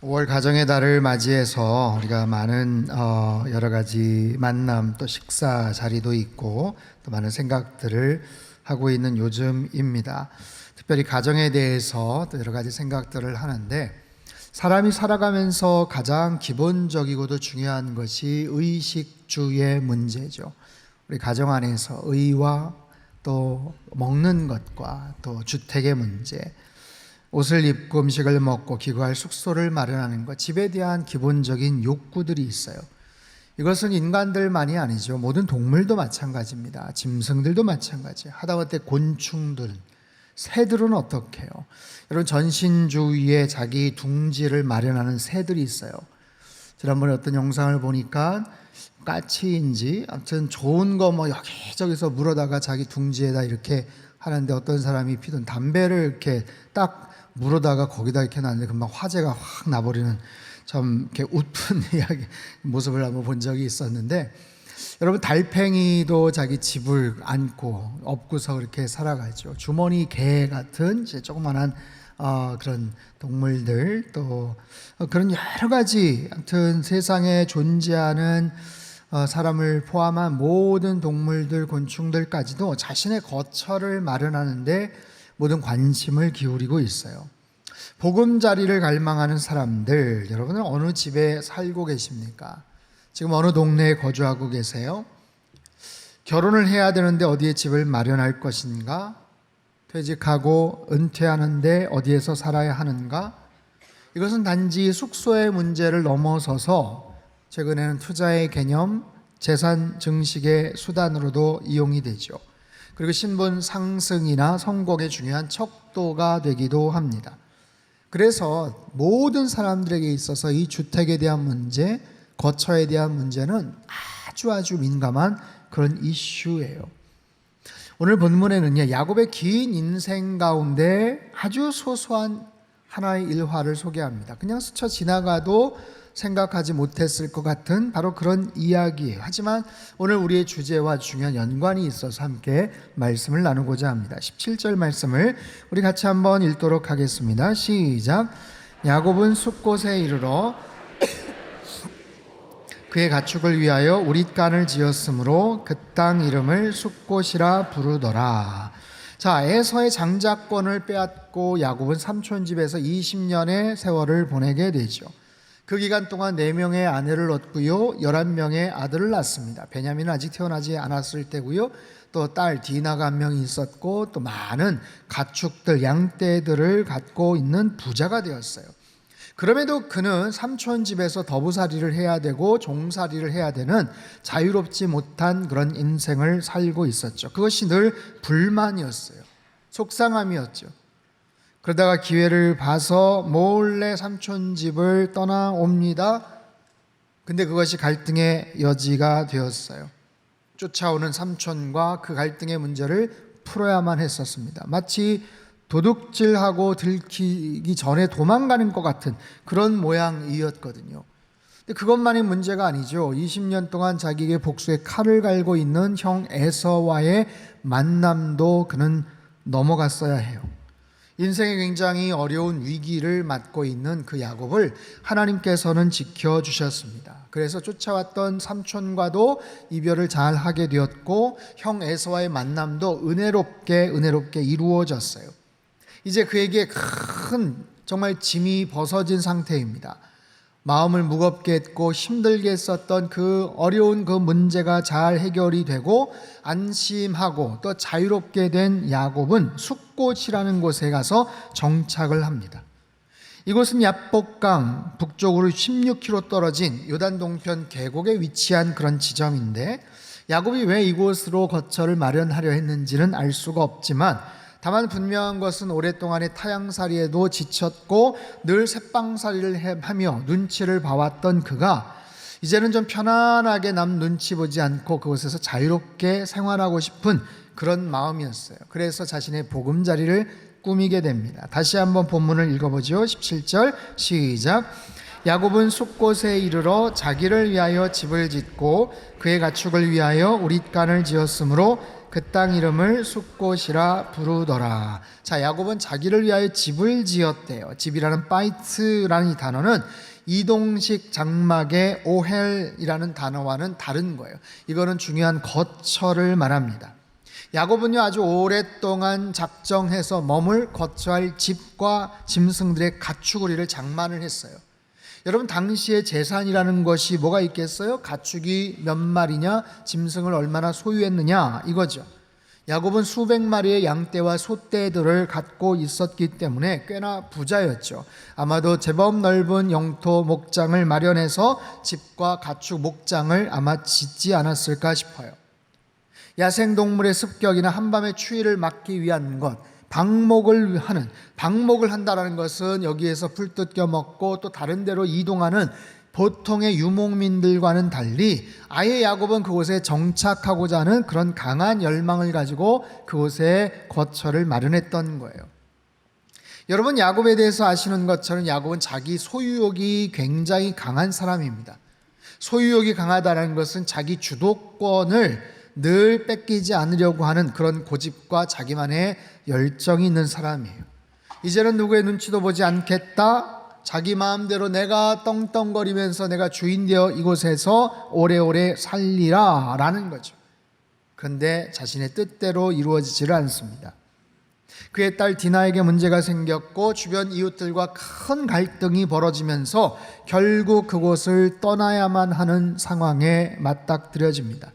5월 가정의 달을 맞이해서 우리가 많은 여러 가지 만남 또 식사 자리도 있고 또 많은 생각들을 하고 있는 요즘입니다. 특별히 가정에 대해서 또 여러 가지 생각들을 하는데 사람이 살아가면서 가장 기본적이고도 중요한 것이 의식주의 문제죠. 우리 가정 안에서 의와 또 먹는 것과 또 주택의 문제, 옷을 입고 음식을 먹고 기거할 숙소를 마련하는 것, 집에 대한 기본적인 욕구들이 있어요. 이것은 인간들만이 아니죠. 모든 동물도 마찬가지입니다. 짐승들도 마찬가지예요. 하다못해 곤충들, 새들은 어떻게 해요? 여러분, 전신주위에 자기 둥지를 마련하는 새들이 있어요. 지난번에 어떤 영상을 보니까 까치인지 아무튼 좋은 거 뭐 여기저기서 물어다가 자기 둥지에다 이렇게 하는데 어떤 사람이 피던 담배를 이렇게 딱 물어다가 거기다 이렇게 놨는데 금방 화재가 확 나버리는 참 이렇게 웃픈 이야기 모습을 한번 본 적이 있었는데, 여러분, 달팽이도 자기 집을 안고 업고서 그렇게 살아가죠. 주머니 개 같은 이제 조그만한 그런 동물들, 또 그런 여러 가지 아무튼 세상에 존재하는 사람을 포함한 모든 동물들, 곤충들까지도 자신의 거처를 마련하는데 모든 관심을 기울이고 있어요. 보금자리를 갈망하는 사람들, 여러분은 어느 집에 살고 계십니까? 지금 어느 동네에 거주하고 계세요? 결혼을 해야 되는데 어디에 집을 마련할 것인가? 퇴직하고 은퇴하는데 어디에서 살아야 하는가? 이것은 단지 숙소의 문제를 넘어서서 최근에는 투자의 개념, 재산 증식의 수단으로도 이용이 되죠. 그리고 신분 상승이나 성공의 중요한 척도가 되기도 합니다. 그래서 모든 사람들에게 있어서 이 주택에 대한 문제, 거처에 대한 문제는 아주 민감한 그런 이슈예요. 오늘 본문에는요, 야곱의 긴 인생 가운데 아주 소소한 하나의 일화를 소개합니다. 그냥 스쳐 지나가도 생각하지 못했을 것 같은 바로 그런 이야기예요. 하지만 오늘 우리의 주제와 중요한 연관이 있어서 함께 말씀을 나누고자 합니다. 17절 말씀을 우리 같이 한번 읽도록 하겠습니다. 시작. 야곱은 숫곳에 이르러 그의 가축을 위하여 우릿간을 지었으므로 그 땅 이름을 숫곳이라 부르더라. 자, 에서의 장자권을 빼앗고 야곱은 삼촌 집에서 20년의 세월을 보내게 되죠. 그 기간 동안 4명의 아내를 얻고요, 11명의 아들을 낳습니다. 베냐민은 아직 태어나지 않았을 때고요, 또 딸 디나가 한 명이 있었고, 또 많은 가축들, 양떼들을 갖고 있는 부자가 되었어요. 그럼에도 그는 삼촌 집에서 더부살이를 해야 되고 종살이를 해야 되는 자유롭지 못한 그런 인생을 살고 있었죠. 그것이 늘 불만이었어요. 속상함이었죠. 그러다가 기회를 봐서 몰래 삼촌 집을 떠나옵니다. 근데 그것이 갈등의 여지가 되었어요. 쫓아오는 삼촌과 그 갈등의 문제를 풀어야만 했었습니다. 마치 도둑질하고 들키기 전에 도망가는 것 같은 그런 모양이었거든요. 근데 그것만이 문제가 아니죠. 20년 동안 자기에게 복수의 칼을 갈고 있는 형 에서와의 만남도 그는 넘어갔어야 해요. 인생에 굉장히 어려운 위기를 맞고 있는 그 야곱을 하나님께서는 지켜주셨습니다. 그래서 쫓아왔던 삼촌과도 이별을 잘 하게 되었고, 형 에서와의 만남도 은혜롭게 이루어졌어요. 이제 그에게 큰 정말 짐이 벗어진 상태입니다. 마음을 무겁게 했고 힘들게 했었던 그 어려운 그 문제가 잘 해결이 되고 안심하고 또 자유롭게 된 야곱은 숫곳이라는 곳에 가서 정착을 합니다. 이곳은 야복강 북쪽으로 16km 떨어진 요단 동편 계곡에 위치한 그런 지점인데, 야곱이 왜 이곳으로 거처를 마련하려 했는지는 알 수가 없지만 다만 분명한 것은 오랫동안의 타향살이에도 지쳤고 늘 새빵살이를 하며 눈치를 봐왔던 그가 이제는 좀 편안하게 남 눈치 보지 않고 그곳에서 자유롭게 생활하고 싶은 그런 마음이었어요. 그래서 자신의 보금자리를 꾸미게 됩니다. 다시 한번 본문을 읽어보죠. 17절 시작. 야곱은 숫곳에 이르러 자기를 위하여 집을 짓고 그의 가축을 위하여 우릿간을 지었으므로 그 땅 이름을 숫곳이라 부르더라. 자, 야곱은 자기를 위하여 집을 지었대요. 집이라는 바이트라는 이 단어는 이동식 장막의 오헬이라는 단어와는 다른 거예요. 이거는 중요한 거처를 말합니다. 야곱은요, 아주 오랫동안 작정해서 머물 거처할 집과 짐승들의 가축우리를 장만을 했어요. 여러분, 당시의 재산이라는 것이 뭐가 있겠어요? 가축이 몇 마리냐, 짐승을 얼마나 소유했느냐, 이거죠. 야곱은 수백 마리의 양떼와 소떼들을 갖고 있었기 때문에 꽤나 부자였죠. 아마도 제법 넓은 영토 목장을 마련해서 집과 가축 목장을 아마 짓지 않았을까 싶어요. 야생동물의 습격이나 한밤의 추위를 막기 위한 것, 방목을 한다라는 것은 여기에서 풀 뜯겨 먹고 또 다른 데로 이동하는 보통의 유목민들과는 달리 아예 야곱은 그곳에 정착하고자 하는 그런 강한 열망을 가지고 그곳에 거처를 마련했던 거예요. 여러분, 야곱에 대해서 아시는 것처럼 야곱은 자기 소유욕이 굉장히 강한 사람입니다. 소유욕이 강하다는 것은 자기 주도권을 늘 뺏기지 않으려고 하는 그런 고집과 자기만의 열정이 있는 사람이에요. 이제는 누구의 눈치도 보지 않겠다, 자기 마음대로 내가 떵떵거리면서 내가 주인 되어 이곳에서 오래오래 살리라 라는 거죠. 그런데 자신의 뜻대로 이루어지지를 않습니다. 그의 딸 디나에게 문제가 생겼고 주변 이웃들과 큰 갈등이 벌어지면서 결국 그곳을 떠나야만 하는 상황에 맞닥뜨려집니다.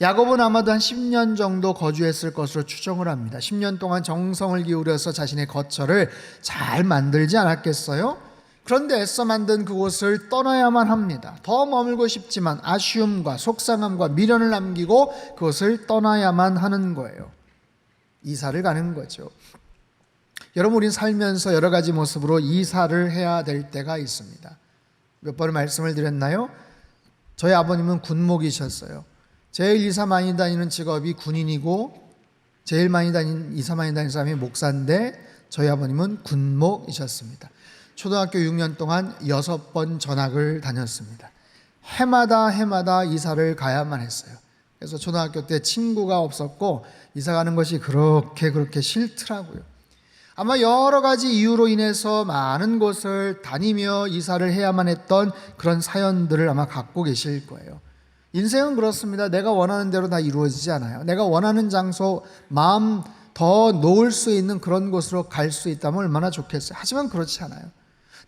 야곱은 아마도 한 10년 정도 거주했을 것으로 추정을 합니다. 10년 동안 정성을 기울여서 자신의 거처를 잘 만들지 않았겠어요? 그런데 애써 만든 그곳을 떠나야만 합니다. 더 머물고 싶지만 아쉬움과 속상함과 미련을 남기고 그곳을 떠나야만 하는 거예요. 이사를 가는 거죠. 여러분, 우린 살면서 여러 가지 모습으로 이사를 해야 될 때가 있습니다. 몇 번을 말씀을 드렸나요? 저희 아버님은 군목이셨어요. 제일 이사 많이 다니는 직업이 군인이고 제일 이사 많이 다니는 사람이 목사인데 저희 아버님은 군목이셨습니다. 초등학교 6년 동안 6번 전학을 다녔습니다. 해마다 이사를 가야만 했어요. 그래서 초등학교 때 친구가 없었고 이사 가는 것이 그렇게 싫더라고요. 아마 여러 가지 이유로 인해서 많은 곳을 다니며 이사를 해야만 했던 그런 사연들을 아마 갖고 계실 거예요. 인생은 그렇습니다. 내가 원하는 대로 다 이루어지지 않아요. 내가 원하는 장소, 마음 더 놓을 수 있는 그런 곳으로 갈 수 있다면 얼마나 좋겠어요. 하지만 그렇지 않아요.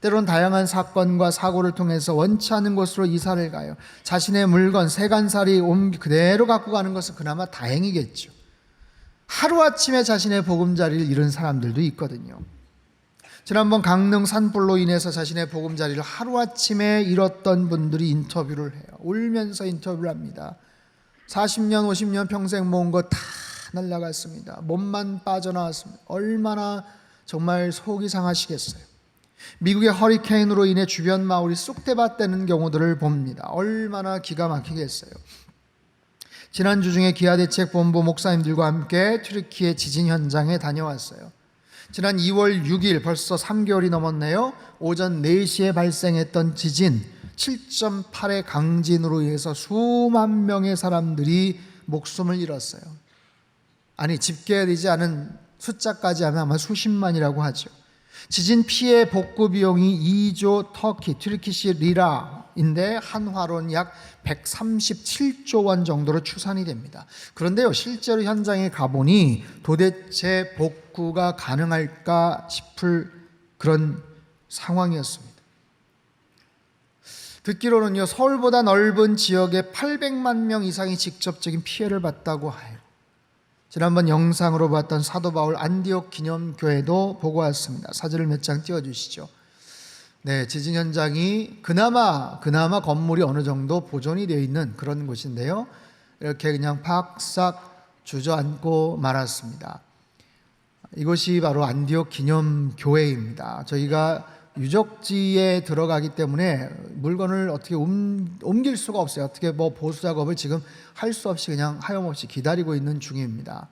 때로는 다양한 사건과 사고를 통해서 원치 않은 곳으로 이사를 가요. 자신의 물건, 세간살이 그대로 갖고 가는 것은 그나마 다행이겠죠. 하루아침에 자신의 보금자리를 잃은 사람들도 있거든요. 지난번 강릉 산불로 인해서 자신의 보금자리를 하루아침에 잃었던 분들이 인터뷰를 해요. 울면서 인터뷰를 합니다. 40년, 50년 평생 모은 거 다 날아갔습니다. 몸만 빠져나왔습니다. 얼마나 정말 속이 상하시겠어요. 미국의 허리케인으로 인해 주변 마을이 쑥대밭되는 경우들을 봅니다. 얼마나 기가 막히겠어요. 지난주 중에 기아대책본부 목사님들과 함께 튀르키예 지진 현장에 다녀왔어요. 지난 2월 6일 벌써 3개월이 넘었네요. 오전 4시에 발생했던 지진 7.8의 강진으로 인해서 수만 명의 사람들이 목숨을 잃었어요. 아니, 집계되지 않은 숫자까지 하면 아마 수십만이라고 하죠. 지진 피해 복구 비용이 2조 터키, 튀르키시 리라인데 한화로는 약 137조 원 정도로 추산이 됩니다. 그런데요, 실제로 현장에 가보니 도대체 복구가 가능할까 싶을 그런 상황이었습니다. 듣기로는요, 서울보다 넓은 지역에 800만 명 이상이 직접적인 피해를 봤다고 해요. 지난번 영상으로 봤던 사도 바울 안디옥 기념교회도 보고 왔습니다. 사진을 몇 장 띄워주시죠. 네, 지진 현장이 그나마 건물이 어느 정도 보존이 되어 있는 그런 곳인데요. 이렇게 그냥 박삭 주저앉고 말았습니다. 이것이 바로 안디옥 기념교회입니다. 저희가 유적지에 들어가기 때문에 물건을 어떻게 옮길 수가 없어요. 어떻게 보수 작업을 지금 할 수 없이 그냥 하염없이 기다리고 있는 중입니다.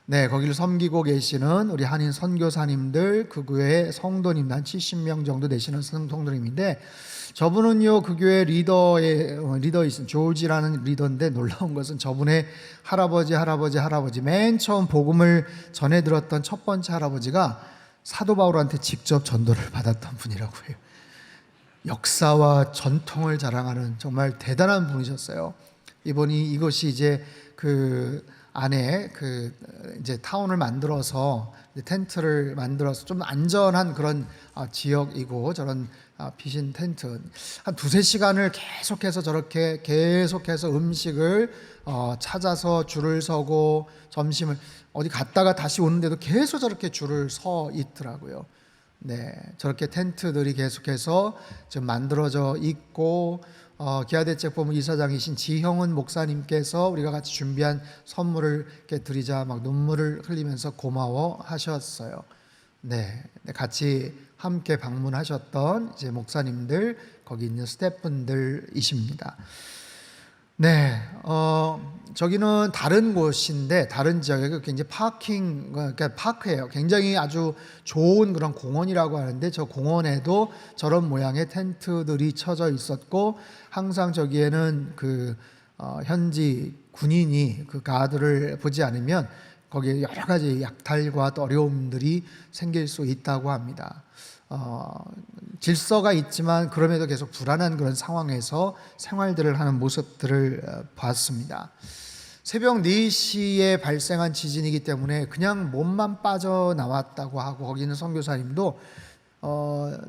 네, 거기를 섬기고 계시는 우리 한인 선교사님들, 그 교회 성도님 한 70명 정도 되시는 성도님인데, 저분은요 그 교회 리더이신 조지라는 리더인데, 놀라운 것은 저분의 할아버지 맨 처음 복음을 전해 들었던 첫 번째 할아버지가 사도 바울한테 직접 전도를 받았던 분이라고 해요. 역사와 전통을 자랑하는 정말 대단한 분이셨어요. 이분이 이것이 이제 그 안에 그 이제 타운을 만들어서 텐트를 만들어서 좀 안전한 그런 지역이고, 저런 비신 텐트 한 두세 시간을 계속해서 저렇게 계속해서 음식을 찾아서 줄을 서고, 점심을 어디 갔다가 다시 오는데도 계속 저렇게 줄을 서 있더라고요. 네, 저렇게 텐트들이 계속해서 지금 만들어져 있고, 기아대책본부 이사장이신 지형은 목사님께서 우리가 같이 준비한 선물을 이렇게 드리자 막 눈물을 흘리면서 고마워하셨어요. 네, 같이 함께 방문하셨던 이제 목사님들, 거기 있는 스태프분들이십니다. 네, 저기는 다른 곳인데, 다른 지역에 굉장히 그러니까 파크예요. 굉장히 아주 좋은 그런 공원이라고 하는데, 저 공원에도 저런 모양의 텐트들이 쳐져 있었고, 항상 저기에는 그 현지 군인이 그 가드를 보지 않으면 거기에 여러 가지 약탈과 또 어려움들이 생길 수 있다고 합니다. 질서가 있지만 그럼에도 계속 불안한 그런 상황에서 생활들을 하는 모습들을 봤습니다. 새벽 4시에 발생한 지진이기 때문에 그냥 몸만 빠져나왔다고 하고, 거기 있는 선교사님도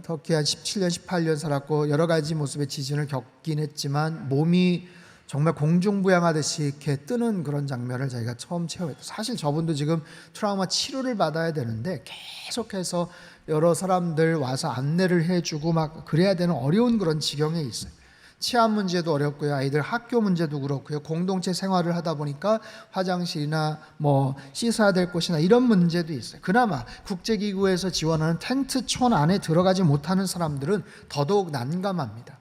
터키 한 17년 18년 살았고 여러 가지 모습의 지진을 겪긴 했지만 몸이 정말 공중부양하듯이 이렇게 뜨는 그런 장면을 자기가 처음 체험했다. 사실 저분도 지금 트라우마 치료를 받아야 되는데 계속해서 여러 사람들 와서 안내를 해주고 막 그래야 되는 어려운 그런 지경에 있어요. 치안 문제도 어렵고요, 아이들 학교 문제도 그렇고요, 공동체 생활을 하다 보니까 화장실이나 뭐 씻어야 될 곳이나 이런 문제도 있어요. 그나마 국제기구에서 지원하는 텐트촌 안에 들어가지 못하는 사람들은 더더욱 난감합니다.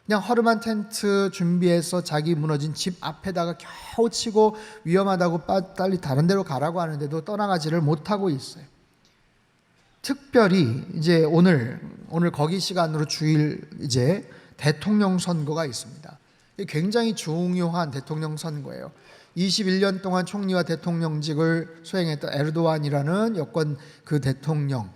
그냥 허름한 텐트 준비해서 자기 무너진 집 앞에다가 겨우 치고 위험하다고 빨리 다른 데로 가라고 하는데도 떠나가지를 못하고 있어요. 특별히 이제 오늘 거기 시간으로 주일 이제 대통령 선거가 있습니다. 굉장히 중요한 대통령 선거예요. 21년 동안 총리와 대통령직을 수행했던 에르도안이라는 여권 그 대통령,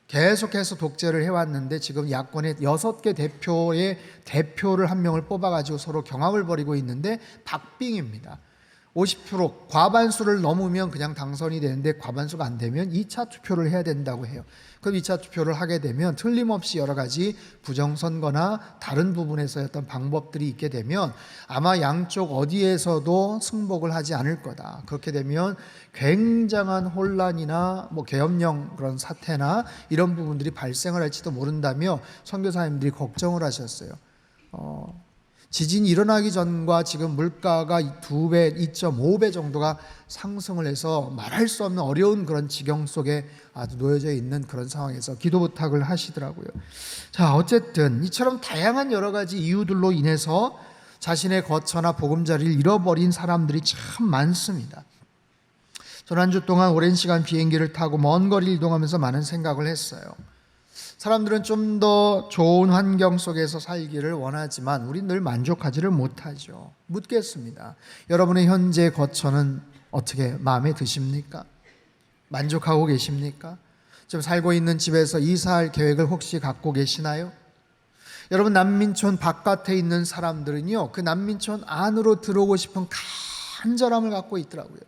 계속해서 독재를 해왔는데 지금 야권의 6개 대표의 대표를 한 명을 뽑아가지고 서로 경합을 벌이고 있는데 박빙입니다. 50% 과반수를 넘으면 그냥 당선이 되는데, 과반수가 안 되면 2차 투표를 해야 된다고 해요. 그럼 2차 투표를 하게 되면 틀림없이 여러 가지 부정선거나 다른 부분에서의 어떤 방법들이 있게 되면 아마 양쪽 어디에서도 승복을 하지 않을 거다. 그렇게 되면 굉장한 혼란이나 뭐 계엄령 그런 사태나 이런 부분들이 발생을 할지도 모른다며 선교사님들이 걱정을 하셨어요. 지진이 일어나기 전과 지금 물가가 2배, 2.5배 정도가 상승을 해서 말할 수 없는 어려운 그런 지경 속에 아주 놓여져 있는 그런 상황에서 기도 부탁을 하시더라고요. 자, 어쨌든 이처럼 다양한 여러 가지 이유들로 인해서 자신의 거처나 보금자리를 잃어버린 사람들이 참 많습니다. 저는 한 주 동안 오랜 시간 비행기를 타고 먼 거리를 이동하면서 많은 생각을 했어요. 사람들은 좀 더 좋은 환경 속에서 살기를 원하지만 우린 늘 만족하지를 못하죠. 묻겠습니다. 여러분의 현재 거처는 어떻게 마음에 드십니까? 만족하고 계십니까? 지금 살고 있는 집에서 이사할 계획을 혹시 갖고 계시나요? 여러분, 난민촌 바깥에 있는 사람들은요, 그 난민촌 안으로 들어오고 싶은 간절함을 갖고 있더라고요.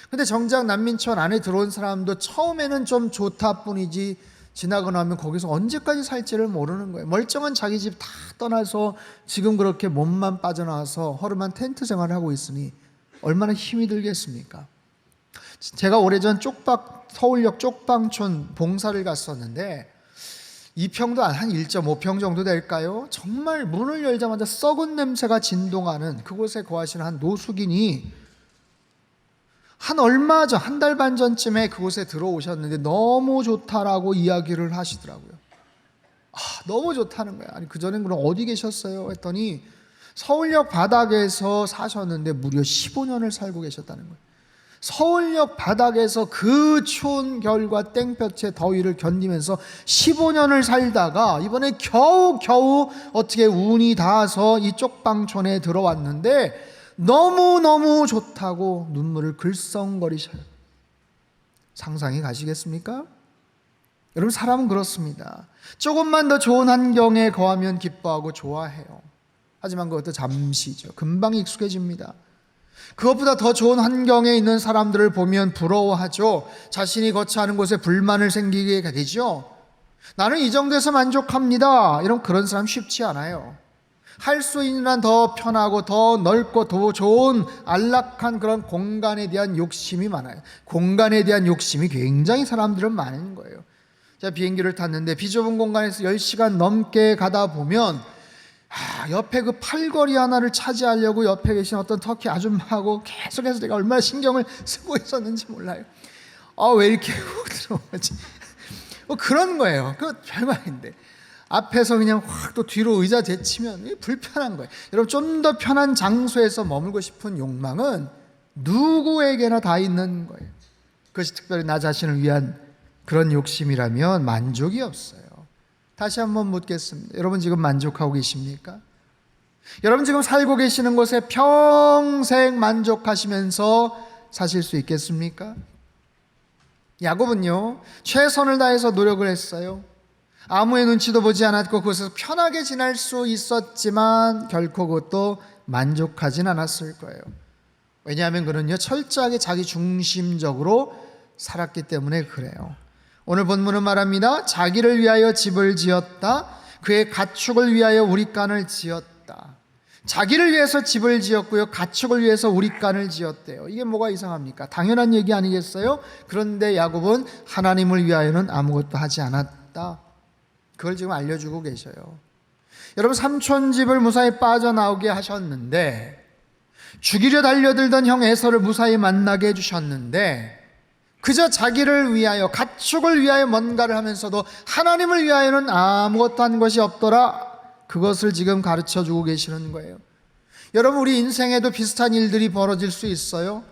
근데 정작 난민촌 안에 들어온 사람도 처음에는 좀 좋다 뿐이지 지나고 나면 거기서 언제까지 살지를 모르는 거예요. 멀쩡한 자기 집 다 떠나서 지금 그렇게 몸만 빠져나와서 허름한 텐트 생활을 하고 있으니 얼마나 힘이 들겠습니까? 제가 오래전 서울역 쪽방촌 봉사를 갔었는데 2평도 한 1.5평 정도 될까요? 정말 문을 열자마자 썩은 냄새가 진동하는 그곳에 거하시는 한 노숙인이 한 달 반 전쯤에 그곳에 들어오셨는데 너무 좋다라고 이야기를 하시더라고요. 너무 좋다는 거예요. 아니, 그전엔 그럼 어디 계셨어요? 했더니 서울역 바닥에서 사셨는데 무려 15년을 살고 계셨다는 거예요. 서울역 바닥에서 그 추운 겨울과 땡볕의 더위를 견디면서 15년을 살다가 이번에 겨우 어떻게 운이 닿아서 이 쪽방촌에 들어왔는데 너무너무 좋다고 눈물을 글썽거리셔요. 상상이 가시겠습니까? 여러분, 사람은 그렇습니다. 조금만 더 좋은 환경에 거하면 기뻐하고 좋아해요. 하지만 그것도 잠시죠. 금방 익숙해집니다. 그것보다 더 좋은 환경에 있는 사람들을 보면 부러워하죠. 자신이 거처하는 곳에 불만을 생기게 되죠. 나는 이 정도에서 만족합니다. 이런 그런 사람 쉽지 않아요. 할 수 있는 한 더 편하고 더 넓고 더 좋은 안락한 그런 공간에 대한 욕심이 많아요. 공간에 대한 욕심이 굉장히 사람들은 많은 거예요. 제가 비행기를 탔는데 비좁은 공간에서 10시간 넘게 가다 보면 옆에 그 팔걸이 하나를 차지하려고 옆에 계신 어떤 터키 아줌마하고 계속해서 제가 얼마나 신경을 쓰고 있었는지 몰라요. 왜 이렇게 훅 들어오지? 그런 거예요. 그 별말인데 앞에서 그냥 확 또 뒤로 의자 제치면 불편한 거예요. 여러분, 좀 더 편한 장소에서 머물고 싶은 욕망은 누구에게나 다 있는 거예요. 그것이 특별히 나 자신을 위한 그런 욕심이라면 만족이 없어요. 다시 한번 묻겠습니다. 여러분 지금 만족하고 계십니까? 여러분 지금 살고 계시는 곳에 평생 만족하시면서 사실 수 있겠습니까? 야곱은요, 최선을 다해서 노력을 했어요. 아무의 눈치도 보지 않았고 그곳에서 편하게 지낼 수 있었지만 결코 그것도 만족하진 않았을 거예요. 왜냐하면 그는요, 철저하게 자기 중심적으로 살았기 때문에 그래요. 오늘 본문은 말합니다. 자기를 위하여 집을 지었다. 그의 가축을 위하여 우릿간을 지었다. 자기를 위해서 집을 지었고요, 가축을 위해서 우릿간을 지었대요. 이게 뭐가 이상합니까? 당연한 얘기 아니겠어요? 그런데 야곱은 하나님을 위하여는 아무것도 하지 않았다. 그걸 지금 알려주고 계셔요. 여러분, 삼촌 집을 무사히 빠져나오게 하셨는데, 죽이려 달려들던 형 에서를 무사히 만나게 해주셨는데, 그저 자기를 위하여, 가축을 위하여 뭔가를 하면서도 하나님을 위하여는 아무것도 한 것이 없더라. 그것을 지금 가르쳐주고 계시는 거예요. 여러분, 우리 인생에도 비슷한 일들이 벌어질 수 있어요.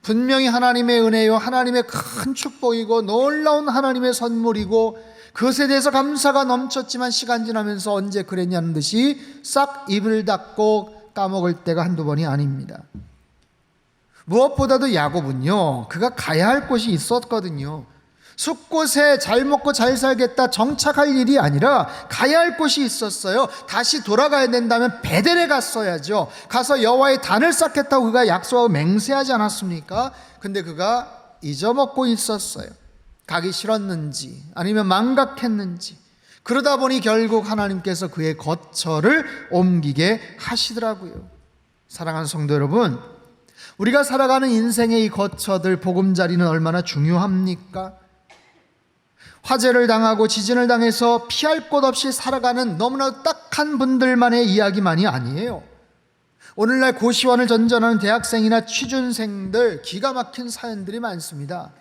분명히 하나님의 은혜요, 하나님의 큰 축복이고 놀라운 하나님의 선물이고 그것에 대해서 감사가 넘쳤지만 시간 지나면서 언제 그랬냐는 듯이 싹 입을 닫고 까먹을 때가 한두 번이 아닙니다. 무엇보다도 야곱은요, 그가 가야 할 곳이 있었거든요. 숲곳에 잘 먹고 잘 살겠다 정착할 일이 아니라 가야 할 곳이 있었어요. 다시 돌아가야 된다면 베델에 갔어야죠. 가서 여호와의 단을 쌓겠다고 그가 약속하고 맹세하지 않았습니까? 근데 그가 잊어먹고 있었어요. 가기 싫었는지 아니면 망각했는지, 그러다 보니 결국 하나님께서 그의 거처를 옮기게 하시더라고요. 사랑하는 성도 여러분, 우리가 살아가는 인생의 이 거처들, 보금자리는 얼마나 중요합니까? 화재를 당하고 지진을 당해서 피할 곳 없이 살아가는 너무나 딱한 분들만의 이야기만이 아니에요. 오늘날 고시원을 전전하는 대학생이나 취준생들, 기가 막힌 사연들이 많습니다.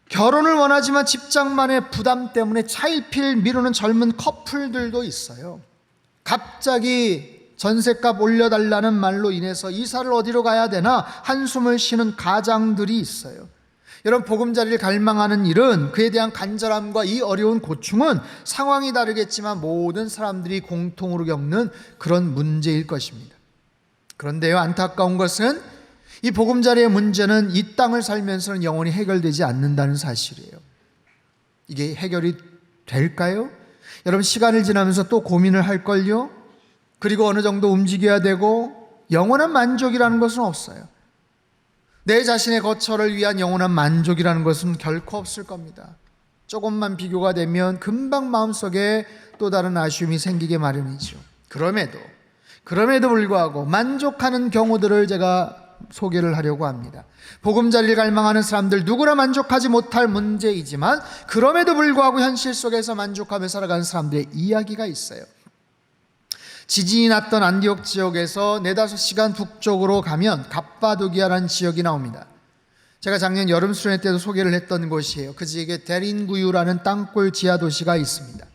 결혼을 원하지만 직장만의 부담 때문에 차일피일 미루는 젊은 커플들도 있어요. 갑자기 전셋값 올려달라는 말로 인해서 이사를 어디로 가야 되나 한숨을 쉬는 가장들이 있어요. 여러분, 보금자리를 갈망하는 일은, 그에 대한 간절함과 이 어려운 고충은 상황이 다르겠지만 모든 사람들이 공통으로 겪는 그런 문제일 것입니다. 그런데요, 안타까운 것은 이 보금자리의 문제는 이 땅을 살면서는 영원히 해결되지 않는다는 사실이에요. 이게 해결이 될까요? 여러분, 시간을 지나면서 또 고민을 할걸요? 그리고 어느 정도 움직여야 되고, 영원한 만족이라는 것은 없어요. 내 자신의 거처를 위한 영원한 만족이라는 것은 결코 없을 겁니다. 조금만 비교가 되면 금방 마음속에 또 다른 아쉬움이 생기게 마련이죠. 그럼에도 불구하고 만족하는 경우들을 제가 소개를 하려고 합니다. 보금자리를 갈망하는 사람들 누구나 만족하지 못할 문제이지만 그럼에도 불구하고 현실 속에서 만족하며 살아가는 사람들의 이야기가 있어요. 지진이 났던 안디옥 지역에서 4-5시간 북쪽으로 가면 갑바도기아라는 지역이 나옵니다. 제가 작년 여름 수련회 때도 소개를 했던 곳이에요. 그 지역에 데린구유라는 땅굴 지하 도시가 있습니다.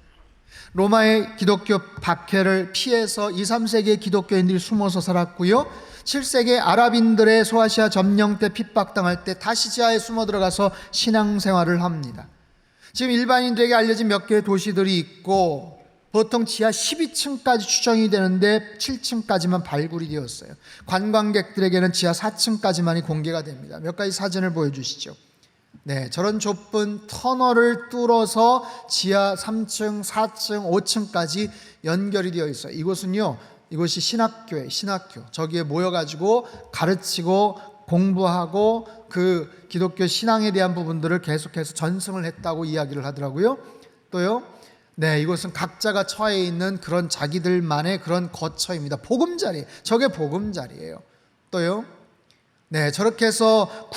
로마의 기독교 박해를 피해서 2, 3세기의 기독교인들이 숨어서 살았고요, 7세기 아랍인들의 소아시아 점령 때 핍박당할 때 다시 지하에 숨어 들어가서 신앙생활을 합니다. 지금 일반인들에게 알려진 몇 개의 도시들이 있고 보통 지하 12층까지 추정이 되는데 7층까지만 발굴이 되었어요. 관광객들에게는 지하 4층까지만이 공개가 됩니다. 몇 가지 사진을 보여주시죠. 네, 저런 좁은 터널을 뚫어서 지하 3층, 4층, 5층까지 연결이 되어 있어요. 이곳이 신학교예요. 신학교. 저기에 모여가지고 가르치고 공부하고 그 기독교 신앙에 대한 부분들을 계속해서 전승을 했다고 이야기를 하더라고요. 또요, 네, 이곳은 각자가 처해 있는 그런 자기들만의 그런 거처입니다. 보금자리. 저게 보금자리예요. 또요, 네, 저렇게 해서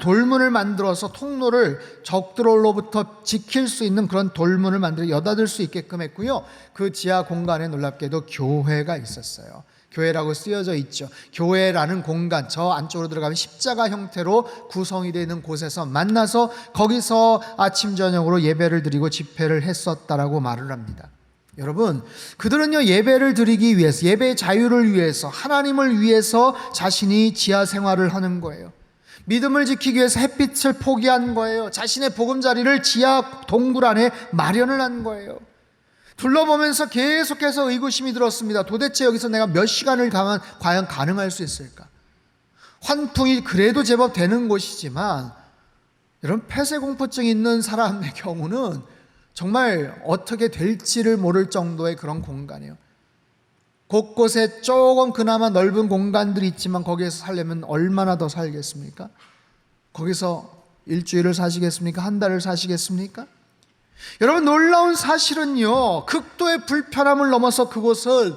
돌문을 만들어서 통로를 적들로부터 지킬 수 있는 그런 돌문을 만들어 여닫을 수 있게끔 했고요, 그 지하 공간에 놀랍게도 교회가 있었어요. 교회라고 쓰여져 있죠. 교회라는 공간, 저 안쪽으로 들어가면 십자가 형태로 구성이 되어 있는 곳에서 만나서 거기서 아침 저녁으로 예배를 드리고 집회를 했었다라고 말을 합니다. 여러분, 그들은요, 예배를 드리기 위해서, 예배의 자유를 위해서, 하나님을 위해서 자신이 지하 생활을 하는 거예요. 믿음을 지키기 위해서 햇빛을 포기한 거예요. 자신의 보금자리를 지하 동굴 안에 마련을 한 거예요. 둘러보면서 계속해서 의구심이 들었습니다. 도대체 여기서 내가 몇 시간을 가면 과연 가능할 수 있을까? 환풍이 그래도 제법 되는 곳이지만, 여러분, 폐쇄공포증 있는 사람의 경우는 정말 어떻게 될지를 모를 정도의 그런 공간이에요. 곳곳에 조금 그나마 넓은 공간들이 있지만 거기에서 살려면 얼마나 더 살겠습니까? 거기서 일주일을 사시겠습니까? 한 달을 사시겠습니까? 여러분, 놀라운 사실은요, 극도의 불편함을 넘어서 그곳은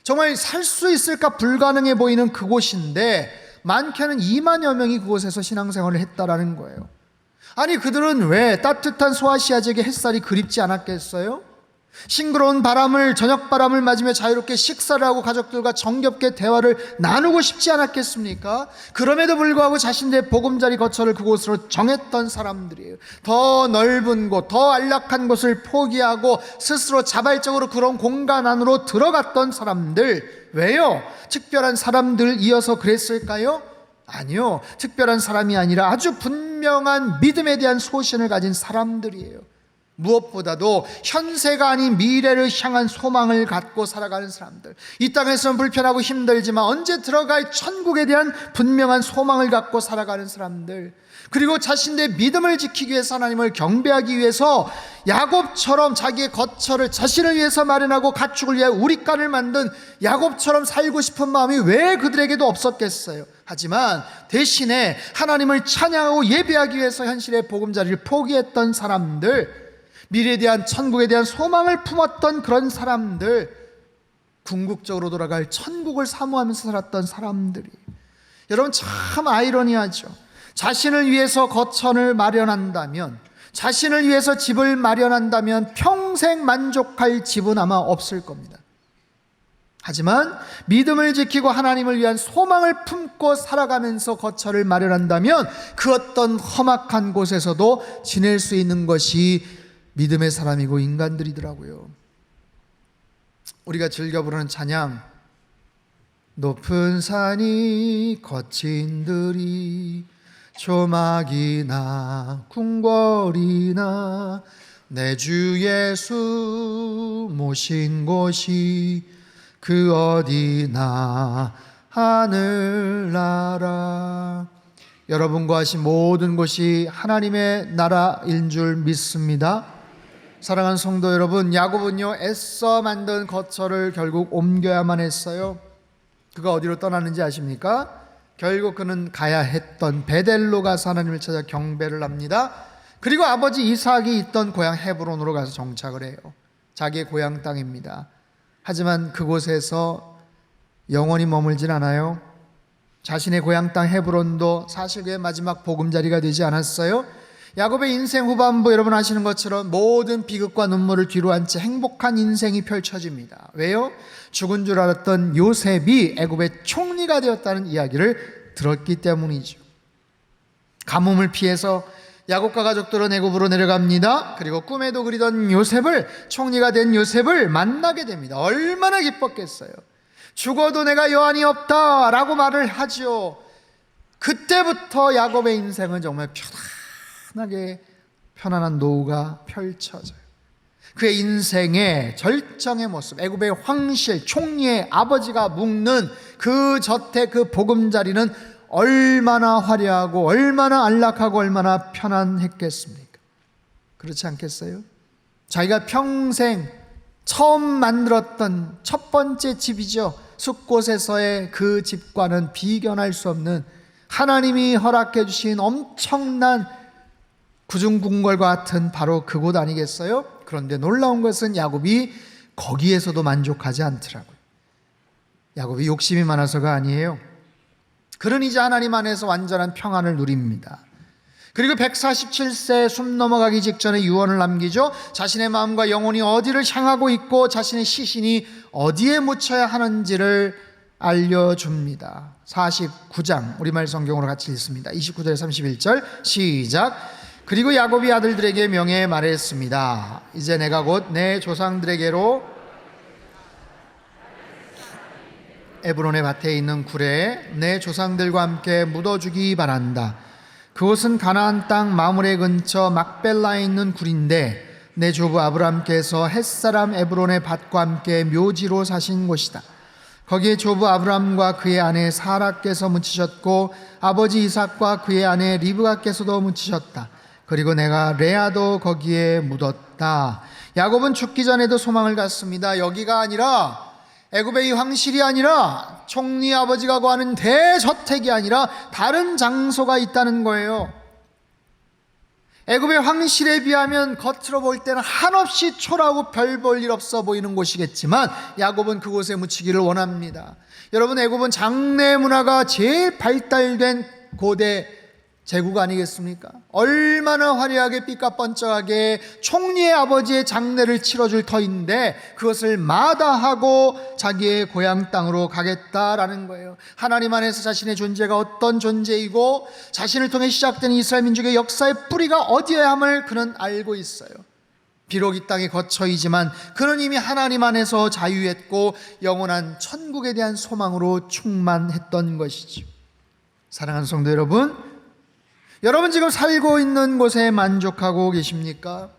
정말 살 수 있을까 불가능해 보이는 그곳인데 많게는 2만여 명이 그곳에서 신앙생활을 했다라는 거예요. 아니, 그들은 왜 따뜻한 소아시아 지역의 햇살이 그립지 않았겠어요? 싱그러운 저녁 바람을 맞으며 자유롭게 식사를 하고 가족들과 정겹게 대화를 나누고 싶지 않았겠습니까? 그럼에도 불구하고 자신들의 보금자리 거처를 그곳으로 정했던 사람들이에요. 더 넓은 곳, 더 안락한 곳을 포기하고 스스로 자발적으로 그런 공간 안으로 들어갔던 사람들. 왜요? 특별한 사람들이어서 그랬을까요? 아니요, 특별한 사람이 아니라 아주 분명한 믿음에 대한 소신을 가진 사람들이에요. 무엇보다도 현세가 아닌 미래를 향한 소망을 갖고 살아가는 사람들, 이 땅에서는 불편하고 힘들지만 언제 들어갈 천국에 대한 분명한 소망을 갖고 살아가는 사람들, 그리고 자신의 믿음을 지키기 위해서 하나님을 경배하기 위해서 야곱처럼 자기의 거처를 자신을 위해서 마련하고 가축을 위해 우리간을 만든 야곱처럼 살고 싶은 마음이 왜 그들에게도 없었겠어요? 하지만 대신에 하나님을 찬양하고 예배하기 위해서 현실의 보금자리를 포기했던 사람들, 미래에 대한 천국에 대한 소망을 품었던 그런 사람들, 궁극적으로 돌아갈 천국을 사모하면서 살았던 사람들이, 여러분, 참 아이러니하죠. 자신을 위해서 거처를 마련한다면, 자신을 위해서 집을 마련한다면 평생 만족할 집은 아마 없을 겁니다. 하지만 믿음을 지키고 하나님을 위한 소망을 품고 살아가면서 거처를 마련한다면 그 어떤 험악한 곳에서도 지낼 수 있는 것이 믿음의 사람이고 인간들이더라고요. 우리가 즐겨 부르는 찬양, 높은 산이 거친 들이 조막이나 궁궐이나 내 주 예수 모신 곳이 그 어디나 하늘나라. 여러분과 하신 모든 것이 하나님의 나라인 줄 믿습니다. 사랑하는 성도 여러분, 야곱은요, 애써 만든 거처를 결국 옮겨야만 했어요. 그가 어디로 떠나는지 아십니까? 결국 그는 가야 했던 베델로 가서 하나님을 찾아 경배를 합니다. 그리고 아버지 이삭이 있던 고향 헤브론으로 가서 정착을 해요. 자기의 고향 땅입니다. 하지만 그곳에서 영원히 머물진 않아요. 자신의 고향 땅 헤브론도 사실 그의 마지막 보금자리가 되지 않았어요. 야곱의 인생 후반부, 여러분 아시는 것처럼 모든 비극과 눈물을 뒤로 한 채 행복한 인생이 펼쳐집니다. 왜요? 죽은 줄 알았던 요셉이 애굽의 총리가 되었다는 이야기를 들었기 때문이죠. 가뭄을 피해서 야곱과 가족들은 애굽으로 내려갑니다. 그리고 꿈에도 그리던 요셉을, 총리가 된 요셉을 만나게 됩니다. 얼마나 기뻤겠어요. 죽어도 내가 여한이 없다라고 말을 하죠. 그때부터 야곱의 인생은 정말 편안하게 편안한 노후가 펼쳐져요. 그의 인생의 절정의 모습, 애굽의 황실, 총리의 아버지가 묵는 그 저택, 그 보금자리는 얼마나 화려하고 얼마나 안락하고 얼마나 편안했겠습니까? 그렇지 않겠어요? 자기가 평생 처음 만들었던 첫 번째 집이죠. 숲곳에서의 그 집과는 비견할 수 없는, 하나님이 허락해 주신 엄청난 구중궁궐과 같은 바로 그곳 아니겠어요? 그런데 놀라운 것은 야곱이 거기에서도 만족하지 않더라고요. 야곱이 욕심이 많아서가 아니에요. 그는 이제 하나님 안에서 완전한 평안을 누립니다. 그리고 147세 숨 넘어가기 직전에 유언을 남기죠. 자신의 마음과 영혼이 어디를 향하고 있고 자신의 시신이 어디에 묻혀야 하는지를 알려줍니다. 49장 우리말 성경으로 같이 읽습니다. 29절 31절 시작. 그리고 야곱이 아들들에게 명해 말했습니다. 이제 내가 곧 내 조상들에게로 에브론의 밭에 있는 굴에 내 조상들과 함께 묻어주기 바란다. 그곳은 가나안 땅 마므레 근처 막벨라에 있는 굴인데 내 조부 아브람께서 햇사람 에브론의 밭과 함께 묘지로 사신 곳이다. 거기에 조부 아브람과 그의 아내 사라께서 묻히셨고 아버지 이삭과 그의 아내 리브가께서도 묻히셨다. 그리고 내가 레아도 거기에 묻었다. 야곱은 죽기 전에도 소망을 갖습니다. 여기가 아니라, 애굽의 이 황실이 아니라, 총리 아버지가 거하는 대저택이 아니라 다른 장소가 있다는 거예요. 애굽의 황실에 비하면 겉으로 볼 때는 한없이 초라하고 별 볼 일 없어 보이는 곳이겠지만 야곱은 그곳에 묻히기를 원합니다. 여러분, 애굽은 장례 문화가 제일 발달된 고대 제국 아니겠습니까? 얼마나 화려하게 삐까뻔쩍하게 총리의 아버지의 장례를 치러줄 터인데 그것을 마다하고 자기의 고향 땅으로 가겠다라는 거예요. 하나님 안에서 자신의 존재가 어떤 존재이고 자신을 통해 시작된 이스라엘 민족의 역사의 뿌리가 어디에 함을 그는 알고 있어요. 비록 이 땅이 거처이지만 그는 이미 하나님 안에서 자유했고 영원한 천국에 대한 소망으로 충만했던 것이죠. 사랑하는 성도 여러분, 여러분 지금 살고 있는 곳에 만족하고 계십니까?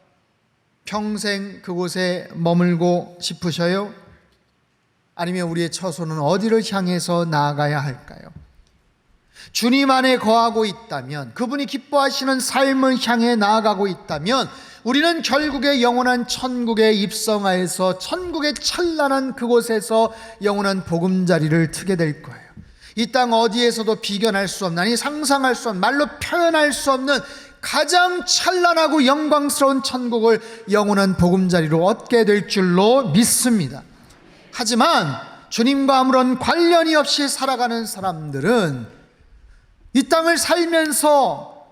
평생 그곳에 머물고 싶으셔요? 아니면 우리의 처소는 어디를 향해서 나아가야 할까요? 주님 안에 거하고 있다면, 그분이 기뻐하시는 삶을 향해 나아가고 있다면 우리는 결국에 영원한 천국에 입성하여서 천국의 찬란한 그곳에서 영원한 보금자리를 트게 될 거예요. 이 땅 어디에서도 비견할 수 없는, 아니 상상할 수 없는, 말로 표현할 수 없는 가장 찬란하고 영광스러운 천국을 영원한 보금자리로 얻게 될 줄로 믿습니다. 하지만 주님과 아무런 관련이 없이 살아가는 사람들은 이 땅을 살면서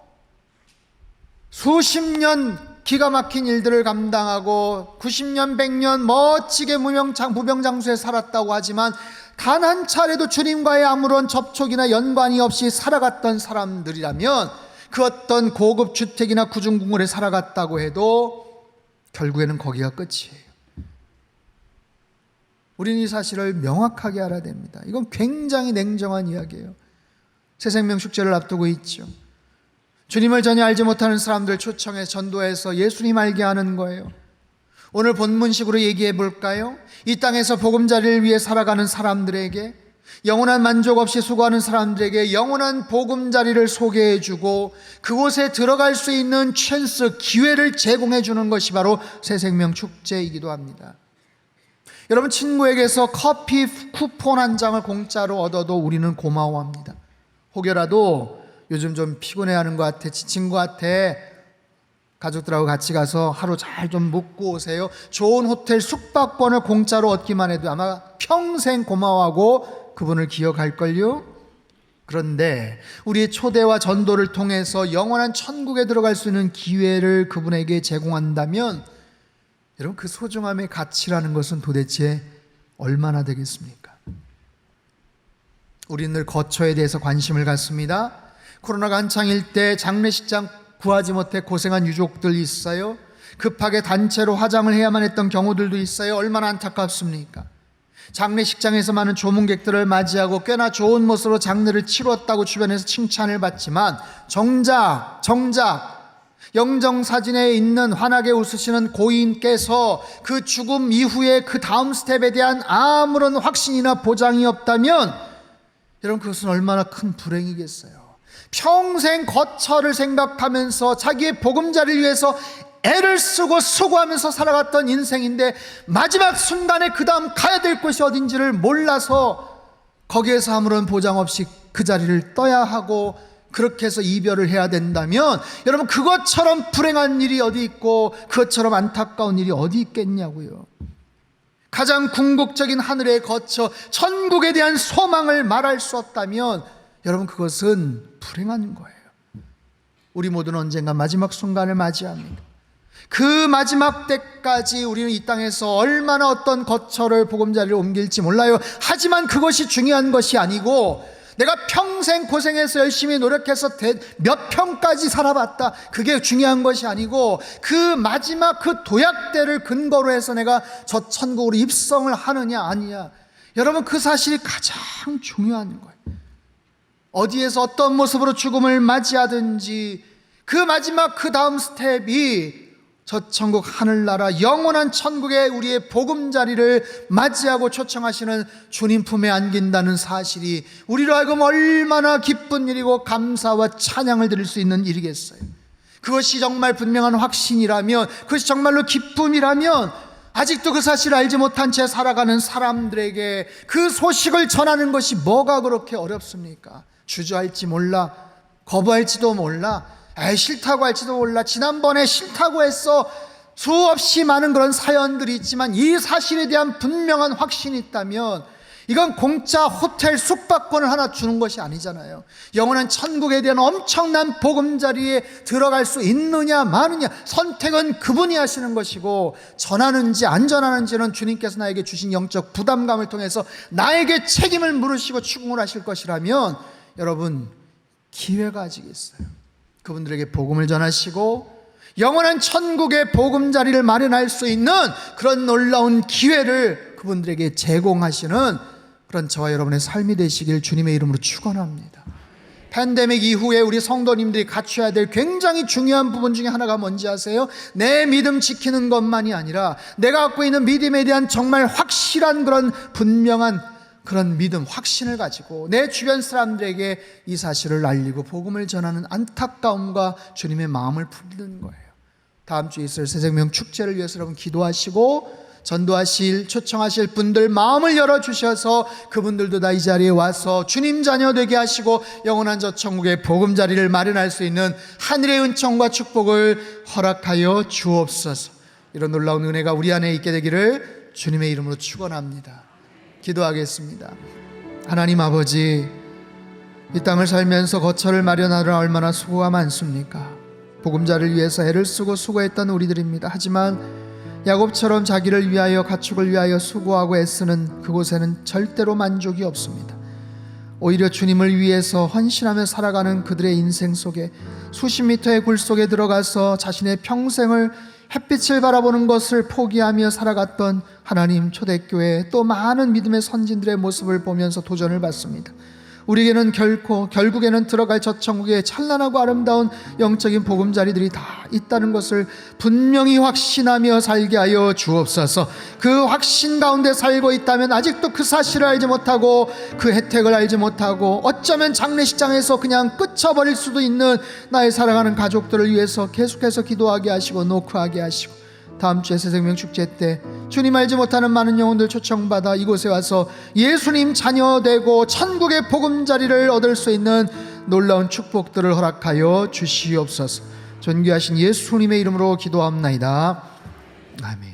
수십 년 기가 막힌 일들을 감당하고 90년, 100년 멋지게 무병장수에 살았다고 하지만 단 한 차례도 주님과의 아무런 접촉이나 연관이 없이 살아갔던 사람들이라면, 그 어떤 고급 주택이나 구중궁궐에 살아갔다고 해도 결국에는 거기가 끝이에요. 우리는 이 사실을 명확하게 알아야 됩니다. 이건 굉장히 냉정한 이야기예요. 새 생명 축제를 앞두고 있죠. 주님을 전혀 알지 못하는 사람들 초청해 전도해서 예수님 알게 하는 거예요. 오늘 본문식으로 얘기해 볼까요? 이 땅에서 보금자리를 위해 살아가는 사람들에게, 영원한 만족 없이 수고하는 사람들에게 영원한 보금자리를 소개해 주고 그곳에 들어갈 수 있는 찬스, 기회를 제공해 주는 것이 바로 새생명 축제이기도 합니다. 여러분, 친구에게서 커피 쿠폰 한 장을 공짜로 얻어도 우리는 고마워합니다. 혹여라도 요즘 좀 피곤해하는 것 같아, 지친 것 같아, 가족들하고 같이 가서 하루 잘 좀 묵고 오세요. 좋은 호텔 숙박권을 공짜로 얻기만 해도 아마 평생 고마워하고 그분을 기억할걸요. 그런데 우리의 초대와 전도를 통해서 영원한 천국에 들어갈 수 있는 기회를 그분에게 제공한다면, 여러분, 그 소중함의 가치라는 것은 도대체 얼마나 되겠습니까? 우리는 늘 거처에 대해서 관심을 갖습니다. 코로나가 한창일 때 장례식장 구하지 못해 고생한 유족들 있어요. 급하게 단체로 화장을 해야만 했던 경우들도 있어요. 얼마나 안타깝습니까? 장례식장에서 많은 조문객들을 맞이하고 꽤나 좋은 모습으로 장례를 치렀다고 주변에서 칭찬을 받지만 정작 영정사진에 있는 환하게 웃으시는 고인께서 그 죽음 이후에 그 다음 스텝에 대한 아무런 확신이나 보장이 없다면 여러분, 그것은 얼마나 큰 불행이겠어요. 평생 거처를 생각하면서 자기의 보금자리를 위해서 애를 쓰고 수고하면서 살아갔던 인생인데 마지막 순간에 그 다음 가야 될 곳이 어딘지를 몰라서 거기에서 아무런 보장 없이 그 자리를 떠야 하고 그렇게 해서 이별을 해야 된다면 여러분, 그것처럼 불행한 일이 어디 있고 그것처럼 안타까운 일이 어디 있겠냐고요. 가장 궁극적인 하늘에 거쳐 천국에 대한 소망을 말할 수 없다면 여러분, 그것은 불행한 거예요. 우리 모두는 언젠가 마지막 순간을 맞이합니다. 그 마지막 때까지 우리는 이 땅에서 얼마나 어떤 거처를 보금자리를 옮길지 몰라요. 하지만 그것이 중요한 것이 아니고 내가 평생 고생해서 열심히 노력해서 몇 평까지 살아봤다, 그게 중요한 것이 아니고 그 마지막 그 도약대를 근거로 해서 내가 저 천국으로 입성을 하느냐 아니냐, 여러분, 그 사실이 가장 중요한 거예요. 어디에서 어떤 모습으로 죽음을 맞이하든지 그 마지막 그 다음 스텝이 저 천국 하늘나라 영원한 천국에 우리의 보금자리를 맞이하고 초청하시는 주님 품에 안긴다는 사실이 우리로 하여금 얼마나 기쁜 일이고 감사와 찬양을 드릴 수 있는 일이겠어요. 그것이 정말 분명한 확신이라면, 그것이 정말로 기쁨이라면 아직도 그 사실을 알지 못한 채 살아가는 사람들에게 그 소식을 전하는 것이 뭐가 그렇게 어렵습니까? 주저할지 몰라, 거부할지도 몰라, 싫다고 할지도 몰라, 지난번에 싫다고 했어, 수없이 많은 그런 사연들이 있지만 이 사실에 대한 분명한 확신이 있다면 이건 공짜 호텔 숙박권을 하나 주는 것이 아니잖아요. 영원한 천국에 대한 엄청난 보금자리에 들어갈 수 있느냐 마느냐, 선택은 그분이 하시는 것이고 전하는지 안 전하는지는 주님께서 나에게 주신 영적 부담감을 통해서 나에게 책임을 물으시고 추궁을 하실 것이라면 여러분, 기회가 아직 있어요. 그분들에게 복음을 전하시고 영원한 천국의 보금자리를 마련할 수 있는 그런 놀라운 기회를 그분들에게 제공하시는 그런 저와 여러분의 삶이 되시길 주님의 이름으로 축원합니다. 팬데믹 이후에 우리 성도님들이 갖춰야 될 굉장히 중요한 부분 중에 하나가 뭔지 아세요? 내 믿음 지키는 것만이 아니라 내가 갖고 있는 믿음에 대한 정말 확실한 그런 분명한 그런 믿음, 확신을 가지고 내 주변 사람들에게 이 사실을 알리고 복음을 전하는 안타까움과 주님의 마음을 품는 거예요. 다음 주에 있을 새생명 축제를 위해서 여러분 기도하시고 전도하실, 초청하실 분들 마음을 열어주셔서 그분들도 다 이 자리에 와서 주님 자녀 되게 하시고 영원한 저 천국의 보금자리를 마련할 수 있는 하늘의 은총과 축복을 허락하여 주옵소서. 이런 놀라운 은혜가 우리 안에 있게 되기를 주님의 이름으로 축원합니다. 기도하겠습니다. 하나님 아버지, 이 땅을 살면서 거처를 마련하느라 얼마나 수고가 많습니까? 보금자리를 위해서 애를 쓰고 수고했던 우리들입니다. 하지만 야곱처럼 자기를 위하여, 가축을 위하여 수고하고 애쓰는 그곳에는 절대로 만족이 없습니다. 오히려 주님을 위해서 헌신하며 살아가는 그들의 인생 속에 수십 미터의 굴 속에 들어가서 자신의 평생을 햇빛을 바라보는 것을 포기하며 살아갔던 하나님 초대교회, 또 많은 믿음의 선진들의 모습을 보면서 도전을 받습니다. 우리에게는 결국에는 들어갈 저 천국의 찬란하고 아름다운 영적인 보금자리들이 다 있다는 것을 분명히 확신하며 살게 하여 주옵소서. 그 확신 가운데 살고 있다면 아직도 그 사실을 알지 못하고 그 혜택을 알지 못하고 어쩌면 장례식장에서 그냥 끝쳐버릴 수도 있는 나의 사랑하는 가족들을 위해서 계속해서 기도하게 하시고 노크하게 하시고, 다음 주에 새생명 축제 때 주님 알지 못하는 많은 영혼들 초청받아 이곳에 와서 예수님 자녀 되고 천국의 보금자리를 얻을 수 있는 놀라운 축복들을 허락하여 주시옵소서. 존귀하신 예수님의 이름으로 기도합나이다. 아멘.